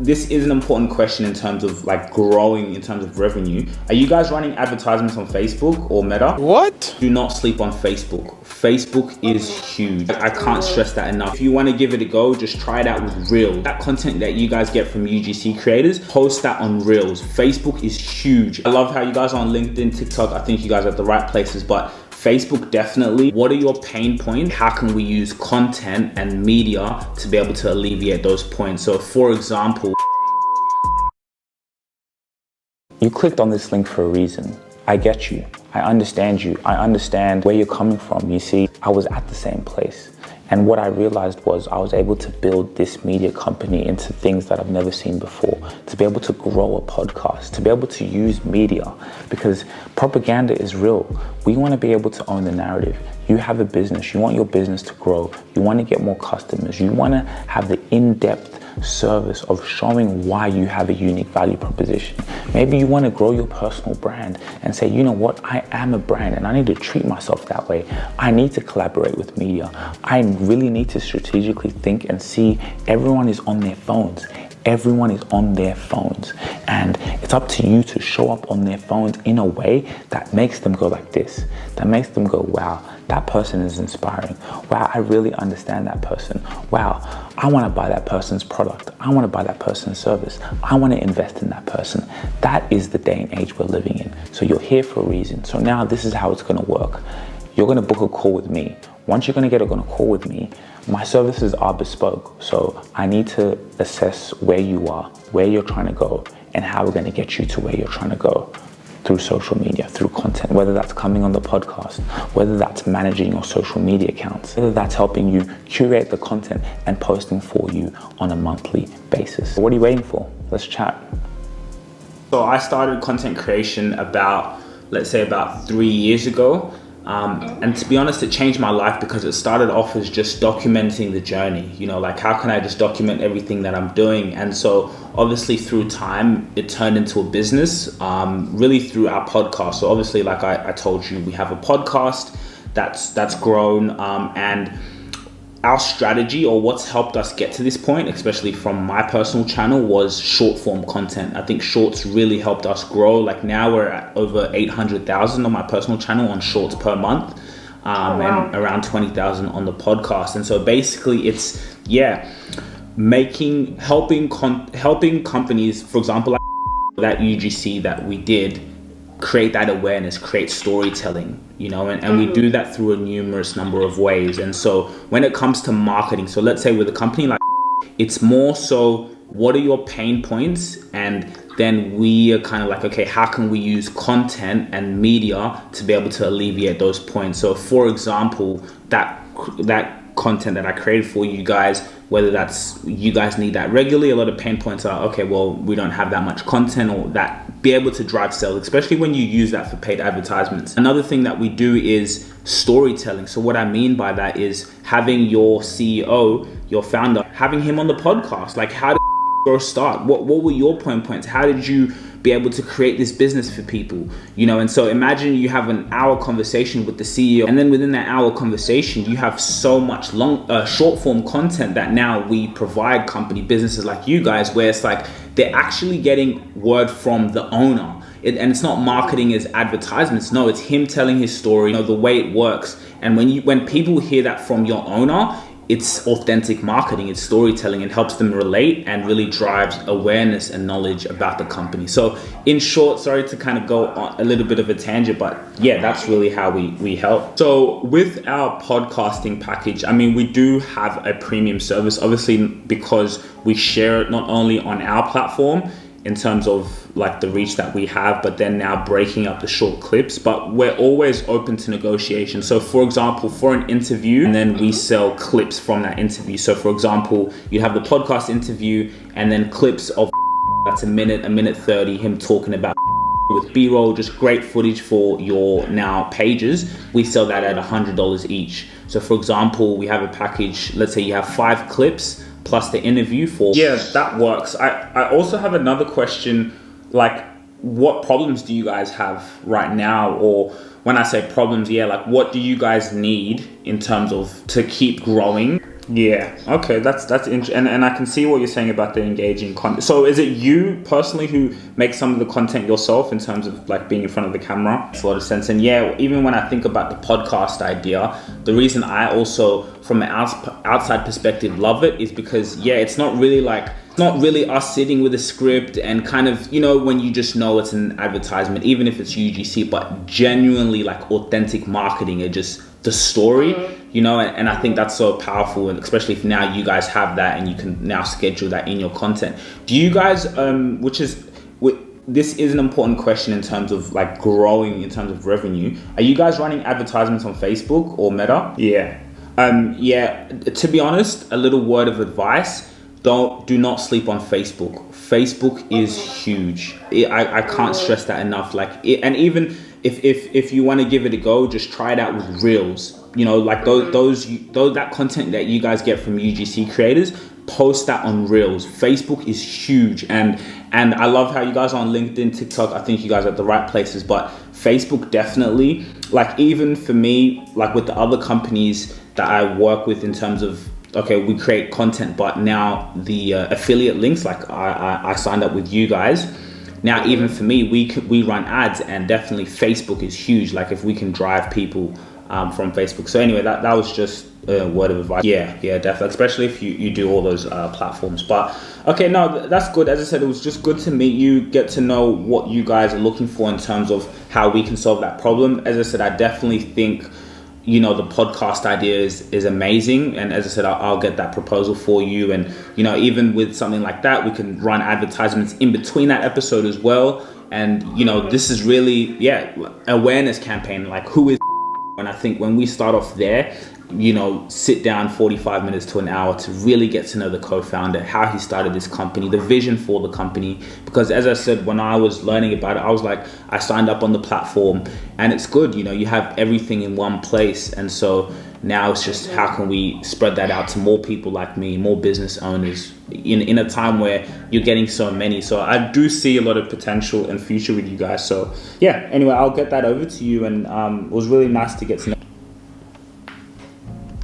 this is an important question in terms of like growing in terms of revenue. Are you guys running advertisements on Facebook or Meta? What? Do not sleep on Facebook. Facebook is huge. I can't stress that enough. If you want to give it a go, just try it out with Reels. That content that you guys get from UGC creators, post that on Reels. Facebook is huge. I love how you guys are on LinkedIn, TikTok. I think you guys are at the right places, but Facebook definitely. What are your pain points? How can we use content and media to be able to alleviate those points? So for example, you clicked on this link for a reason. I get you. I understand you. I understand where you're coming from. You see, I was at the same place. And what I realized was I was able to build this media company into things that I've never seen before, to be able to grow a podcast, to be able to use media, because propaganda is real. We want to be able to own the narrative. You have a business, you want your business to grow, you want to get more customers, you want to have the in-depth service of showing why you have a unique value proposition. Maybe you want to grow your personal brand and say, you know what, I am a brand and I need to treat myself that way. I need to collaborate with media. I really need to strategically think and see everyone is on their phones. Everyone is on their phones, and it's up to you to show up on their phones in a way that makes them go like this, that makes them go, wow, that person is inspiring. Wow, I really understand that person. Wow, I want to buy that person's product. I want to buy that person's service. I want to invest in that person. That is the day and age we're living in. So you're here for a reason. So now this is how it's going to work. You're going to book a call with me. Once you're going to get on a call with me, my services are bespoke. So I need to assess where you are, where you're trying to go, and how we're going to get you to where you're trying to go through social media, through content, whether that's coming on the podcast, whether that's managing your social media accounts, whether that's helping you curate the content and posting for you on a monthly basis. What are you waiting for? Let's chat. So I started content creation let's say about 3 years ago. And to be honest, it changed my life because it started off as just documenting the journey, you know, like how can I just document everything that I'm doing? And so obviously through time, it turned into a business, really through our podcast. So obviously, like I told you, we have a podcast that's grown, and our strategy, or what's helped us get to this point, especially from my personal channel, was short form content. I think shorts really helped us grow. Like now we're at over 800,000 on my personal channel on shorts per month, and around 20,000 on the podcast. And so basically it's, helping companies, for example, like that UGC that we did, create that awareness, create storytelling, you know, and we do that through a numerous number of ways. And so when it comes to marketing, so let's say with a company like, it's more so what are your pain points, and then we are kind of like, okay, how can we use content and media to be able to alleviate those points? So for example, that content that I created for you guys, whether that's you guys need that regularly, a lot of pain points are, okay, well, we don't have that much content, or that be able to drive sales, especially when you use that for paid advertisements. Another thing that we do is storytelling. So what I mean by that is having your CEO, your founder, having him on the podcast. Like, how did you start? What were your pain points? How did you be able to create this business for people, you know? And so imagine you have an hour conversation with the CEO, and then within that hour conversation, you have so much short form content that now we provide businesses like you guys, where it's like they're actually getting word from the owner. And it's not marketing as advertisements. No, it's him telling his story, you know, the way it works. And when people hear that from your owner, it's authentic marketing, it's storytelling. It helps them relate and really drives awareness and knowledge about the company. So in short, sorry to kind of go on a little bit of a tangent, but yeah, that's really how we help. So with our podcasting package, I mean, we do have a premium service, obviously, because we share it not only on our platform in terms of like the reach that we have, but then now breaking up the short clips, but we're always open to negotiation. So for example, for an interview, and then we sell clips from that interview. So for example, you have the podcast interview and then clips of that's a minute 30, him talking about with B-roll, just great footage for your now pages. We sell that at $100 each. So for example, we have a package, let's say you have 5 clips plus the interview for, yeah, that works. I also have another question, like what problems do you guys have right now? Or when I say problems, yeah, like what do you guys need in terms of to keep growing? Yeah. Okay. That's interesting, and I can see what you're saying about the engaging content. So is it you personally who makes some of the content yourself in terms of like being in front of the camera? Makes a lot of sense. And yeah, even when I think about the podcast idea, the reason I also, from an outside perspective, love it is because yeah, it's not really us sitting with a script and kind of, you know, when you just know it's an advertisement, even if it's UGC, but genuinely like authentic marketing and just the story, you know, and I think that's so powerful, and especially if now you guys have that and you can now schedule that in your content. Do you guys, this is an important question in terms of like growing in terms of revenue. Are you guys running advertisements on Facebook or Meta? Yeah. Yeah, to be honest, a little word of advice, do not sleep on Facebook. Facebook is huge. I can't stress that enough. And even if you want to give it a go, just try it out with Reels. You know, like that content that you guys get from UGC creators, post that on Reels. Facebook is huge, and I love how you guys are on LinkedIn, TikTok. I think you guys are at the right places, but Facebook definitely. Like even for me, like with the other companies that I work with in terms of, okay, we create content, but now the affiliate links, like I signed up with you guys. Now, even for me, we run ads, and definitely Facebook is huge. Like if we can drive people from Facebook. So anyway, that was just a word of advice. Yeah, definitely, especially if you do all those platforms. But okay, no, that's good. As I said, it was just good to meet you, get to know what you guys are looking for in terms of how we can solve that problem. As I said, I definitely think, you know, the podcast idea is amazing, and as I said, I'll get that proposal for you. And you know, even with something like that, we can run advertisements in between that episode as well. And you know, this is really awareness campaign, like who is. And I think when we start off there, you know, sit down 45 minutes to an hour to really get to know the co-founder, how he started this company, the vision for the company. Because as I said, when I was learning about it, I was like, I signed up on the platform and it's good, you know, you have everything in one place. And so now it's just how can we spread that out to more people like me, more business owners in a time where you're getting so many. So I do see a lot of potential and future with you guys. So yeah, anyway, I'll get that over to you, and it was really nice to get to know.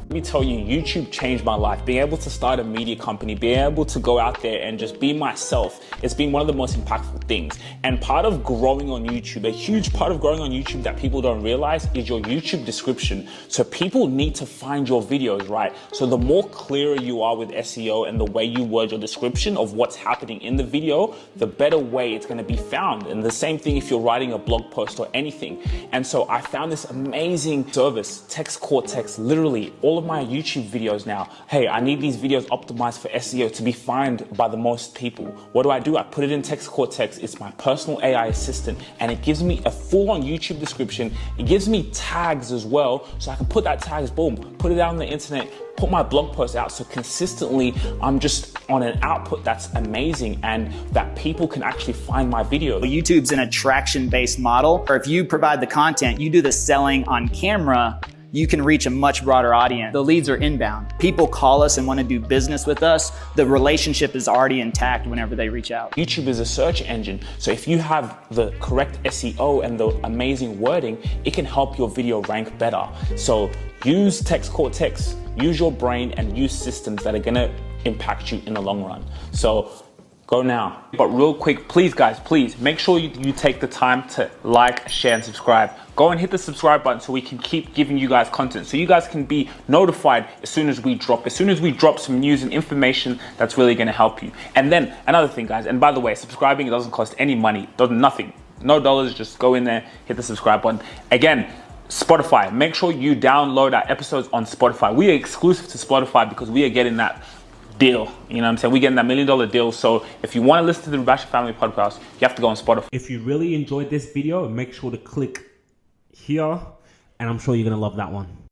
Let me tell you, YouTube changed my life. Being able to start a media company, being able to go out there and just be myself, it's been one of the most impactful things. And part of growing on YouTube, a huge part of growing on YouTube that people don't realize is your YouTube description. So people need to find your videos, right? So the more clearer you are with SEO and the way you word your description of what's happening in the video, the better way it's going to be found. And the same thing if you're writing a blog post or anything. And so I found this amazing service, 𝘁𝑎𝑐𝑜𝑟tex, literally all of my YouTube videos now. Hey, I need these videos optimized for SEO to be found by the most people. What do? I put it in 𝘁𝑎𝑐𝑜𝑟tex. It's my personal AI assistant, and it gives me a full-on YouTube description. It gives me tags as well, so I can put that tags, boom, put it out on the internet, put my blog post out. So consistently, I'm just on an output that's amazing and that people can actually find my video. YouTube's an attraction-based model, or if you provide the content, you do the selling on camera, you can reach a much broader audience. The leads are inbound. People call us and want to do business with us. The relationship is already intact whenever they reach out. YouTube is a search engine. So if you have the correct SEO and the amazing wording, it can help your video rank better. So use 𝘁𝑐𝑎𝑐𝑜𝑟tex, use your brain, and use systems that are gonna impact you in the long run. So go now. But real quick, please guys, please make sure you take the time to like, share, and subscribe. Go and hit the subscribe button so we can keep giving you guys content, so you guys can be notified as soon as we drop some news and information that's really gonna help you. And then another thing, guys, and by the way, subscribing, it doesn't cost any money, nothing, no dollars, just go in there, hit the subscribe button. Again, Spotify, make sure you download our episodes on Spotify. We are exclusive to Spotify because we are getting that deal, you know what I'm saying? We're getting that $1 million deal. So if you want to listen to the Rubasha Family Podcast, you have to go on Spotify. If you really enjoyed this video, make sure to click here, and I'm sure you're gonna love that one.